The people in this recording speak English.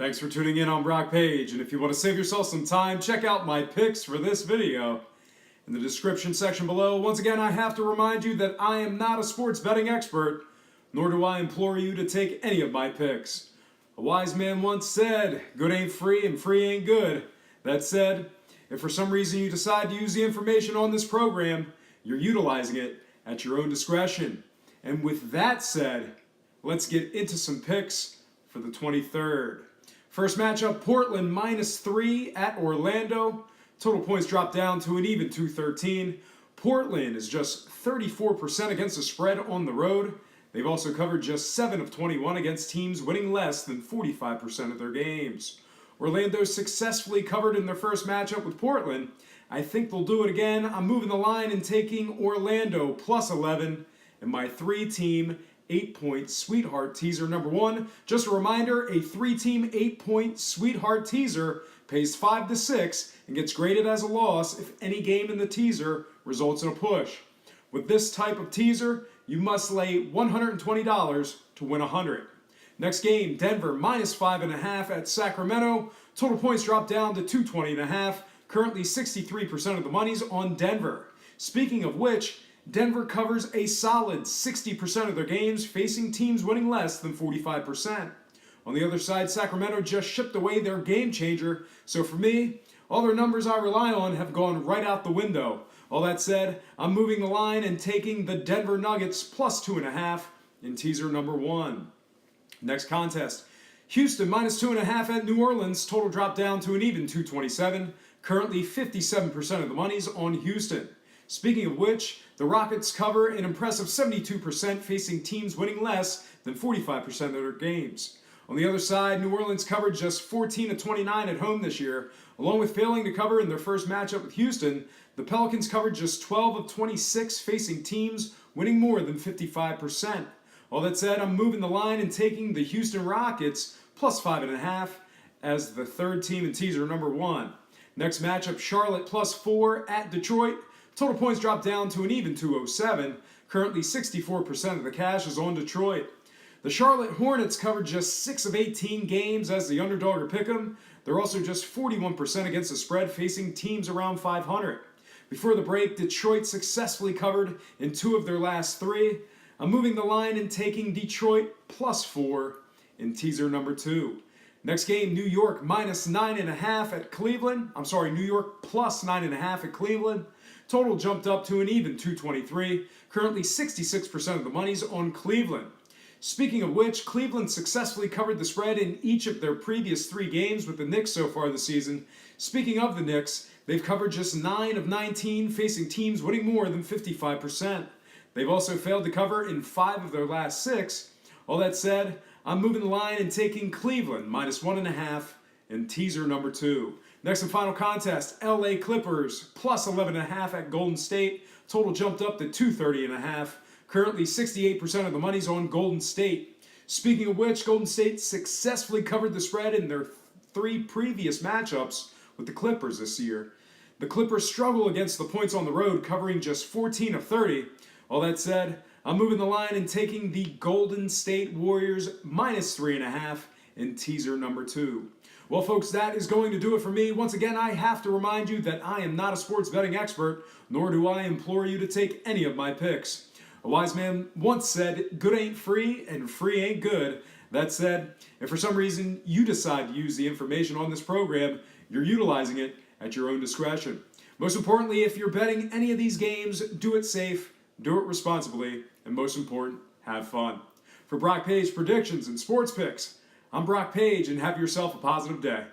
Thanks for tuning in on Brock Page, and if you want to save yourself some time, check out my picks for this video in the description section below. Once again, I have to remind you that I am not a sports betting expert, nor do I implore you to take any of my picks. A wise man once said, good ain't free and free ain't good. That said, if for some reason you decide to use the information on this program, you're utilizing it at your own discretion. And with that said, let's get into some picks for the 23rd. First matchup, Portland -3 at Orlando. Total points dropped down to an even 213. Portland is just 34% against the spread on the road. They've also covered just 7 of 21 against teams winning less than 45% of their games. Orlando successfully covered in their first matchup with Portland. I think they'll do it again. I'm moving the line and taking Orlando +11 in my 3-team 8-point sweetheart teaser number 1. Just a reminder, a 3-team 8-point sweetheart teaser pays 5 to 6 and gets graded as a loss if any game in the teaser results in a push. With this type of teaser, you must lay $120 to win $100. Next game, Denver -5.5 at Sacramento. Total points dropped down to 220.5. Currently 63% of the money's on Denver. Speaking of which, Denver covers a solid 60% of their games, facing teams winning less than 45%. On the other side, Sacramento just shipped away their game changer, so for me, all their numbers I rely on have gone right out the window. All that said, I'm moving the line and taking the Denver Nuggets +2.5 in teaser number 1. Next contest, Houston -2.5 at New Orleans. Total dropped down to an even 227. Currently 57% of the money's on Houston. Speaking of which, the Rockets cover an impressive 72%, facing teams winning less than 45% of their games. On the other side, New Orleans covered just 14 of 29 at home this year. Along with failing to cover in their first matchup with Houston, the Pelicans covered just 12 of 26, facing teams winning more than 55%. All that said, I'm moving the line and taking the Houston Rockets +5.5 as the third team in teaser number 1. Next matchup, Charlotte +4 at Detroit. Total points dropped down to an even 207. Currently 64% of the cash is on Detroit. The Charlotte Hornets covered just 6 of 18 games as the underdog or pick'em. They're also just 41% against the spread, facing teams around 500. Before the break, Detroit successfully covered in 2 of their last 3. I'm moving the line and taking Detroit +4 in teaser number 2. Next game, New York -9.5 at Cleveland. New York +9.5 at Cleveland. Total jumped up to an even 223. Currently 66% of the money's on Cleveland. Speaking of which, Cleveland successfully covered the spread in each of their previous 3 games with the Knicks so far this season. Speaking of the Knicks, they've covered just 9 of 19, facing teams winning more than 55%. They've also failed to cover in 5 of their last 6. All that said, I'm moving the line and taking Cleveland -1.5 in teaser number 2. Next and final contest, LA Clippers +11.5 at Golden State. Total jumped up to 230.5. Currently 68% of the money's on Golden State. Speaking of which, Golden State successfully covered the spread in their 3 previous matchups with the Clippers this year. The Clippers struggle against the points on the road, covering just 14 of 30. All that said, I'm moving the line and taking the Golden State Warriors -3.5 in teaser number 2. Well, folks, that is going to do it for me. Once again, I have to remind you that I am not a sports betting expert, nor do I implore you to take any of my picks. A wise man once said, good ain't free and free ain't good. That said, if for some reason you decide to use the information on this program, you're utilizing it at your own discretion. Most importantly, if you're betting any of these games, do it safe, do it responsibly, and most important, have fun. For Brock Page predictions and sports picks, I'm Brock Page, and have yourself a positive day.